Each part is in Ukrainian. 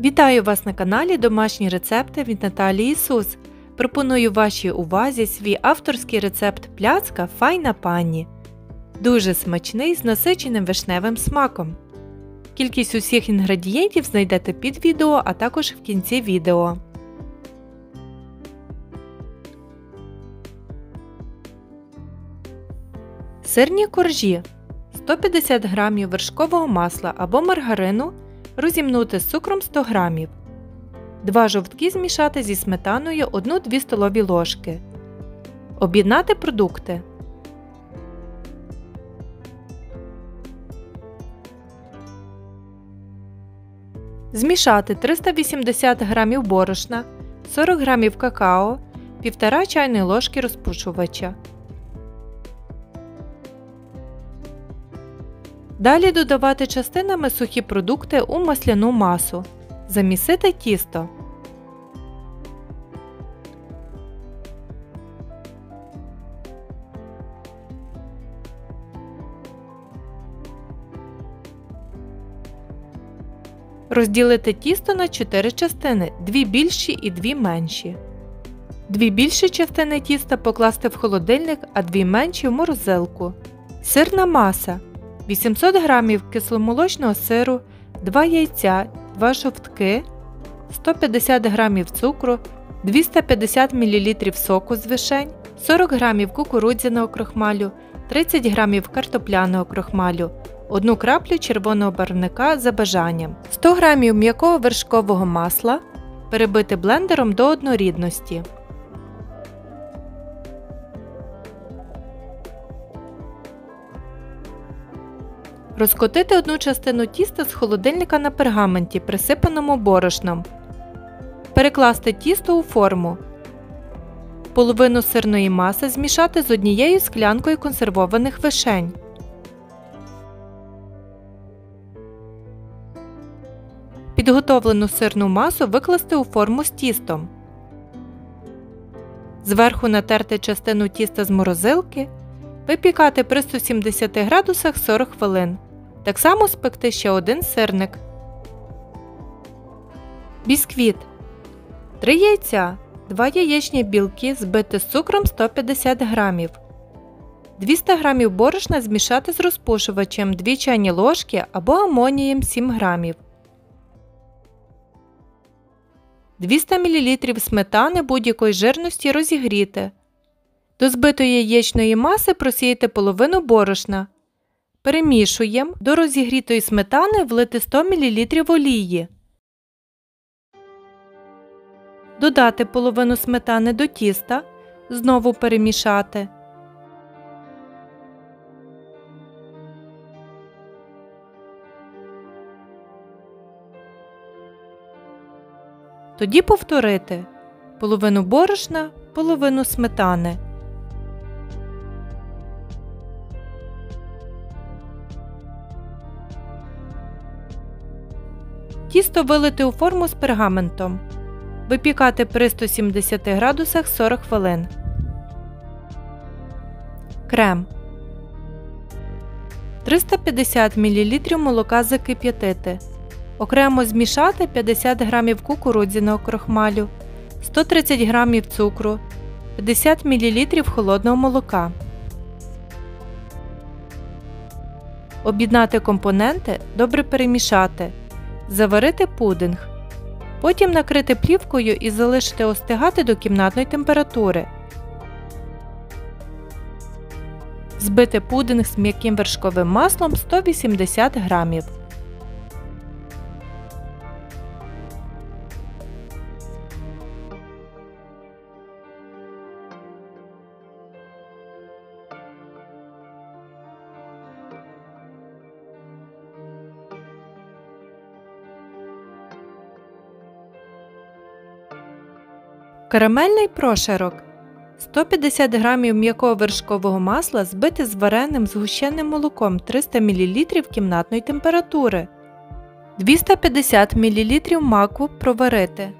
Вітаю вас на каналі Домашні рецепти від Наталії Сус. Пропоную вашій увазі свій авторський рецепт пляцка «Файна пані». Дуже смачний з насиченим вишневим смаком. Кількість усіх інгредієнтів знайдете під відео, а також в кінці відео. Сирні коржі. 150 г вершкового масла або маргарину розімнути з цукром 100 г. 2 жовтки змішати зі сметаною 1-2 столові ложки. Об'єднати продукти. Змішати 380 г борошна, 40 г какао, 1,5 чайної ложки розпушувача. Далі додавати частинами сухі продукти у масляну масу. Замісити тісто. Розділити тісто на 4 частини, 2 більші і 2 менші. 2 більші частини тіста покласти в холодильник, а 2 менші в морозилку. Сирна маса. 800 г кисломолочного сиру, 2 яйця, 2 жовтки, 150 г цукру, 250 мл соку з вишень, 40 г кукурудзяного крохмалю, 30 г картопляного крохмалю, 1 краплю червоного барвника за бажанням, 100 г м'якого вершкового масла, перебити блендером до однорідності. Розкотити одну частину тіста з холодильника на пергаменті, присипаному борошном. Перекласти тісто у форму. Половину сирної маси змішати з 1 склянкою консервованих вишень. Підготовлену сирну масу викласти у форму з тістом. Зверху натерти частину тіста з морозилки. Випікати при 170 градусах 40 хвилин. Так само спекти ще 1 сирник. Бісквіт. 3 яйця, 2 яєчні білки збити з цукром 150 г. 200 г борошна змішати з розпушувачем 2 чайні ложки або амонієм 7 г. 200 мл сметани будь-якої жирності розігріти. До збитої яєчної маси просіяти половину борошна. Перемішуємо. До розігрітої сметани влити 100 мл олії. Додати половину сметани до тіста. Знову перемішати. Тоді повторити. Половину борошна, половину сметани. Тісто вилити у форму з пергаментом. Випікати при 170 градусах 40 хвилин. Крем. 350 мл молока закип'ятити. Окремо змішати 50 г кукурудзяного крохмалю, 130 г цукру, 50 мл холодного молока. Об'єднати компоненти, добре перемішати. Заварити пудинг. Потім накрити плівкою і залишити остигати до кімнатної температури. Збити пудинг з м'яким вершковим маслом 180 г. Карамельний прошарок. 150 г м'якого вершкового масла збити з вареним згущеним молоком 300 мл кімнатної температури. 250 мл маку проварити.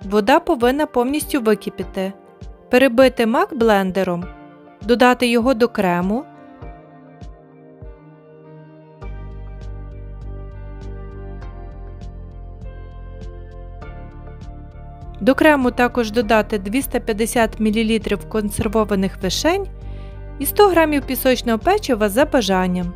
Вода повинна повністю википіти. Перебити мак блендером. Додати його до крему. До крему також додати 250 мл консервованих вишень і 100 г пісочного печива за бажанням.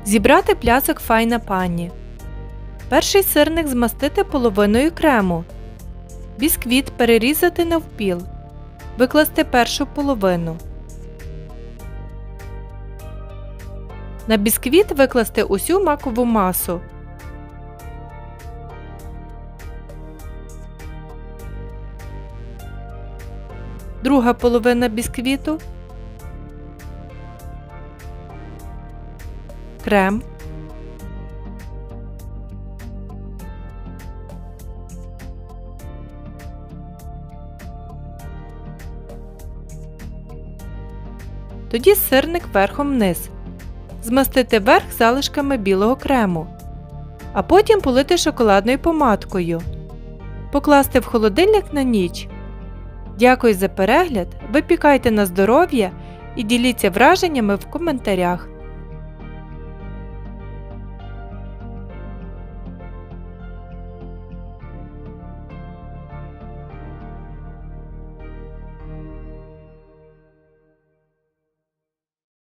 Зібрати пляцок файна пані. Перший сирник змастити половиною крему. Бісквіт перерізати навпіл. Викласти першу половину. На бісквіт викласти усю макову масу. Друга половина бісквіту. Крем. Тоді сирник верхом вниз. Змастити верх залишками білого крему, а потім полити шоколадною помадкою. Покласти в холодильник на ніч. Дякую за перегляд, випікайте на здоров'я і діліться враженнями в коментарях.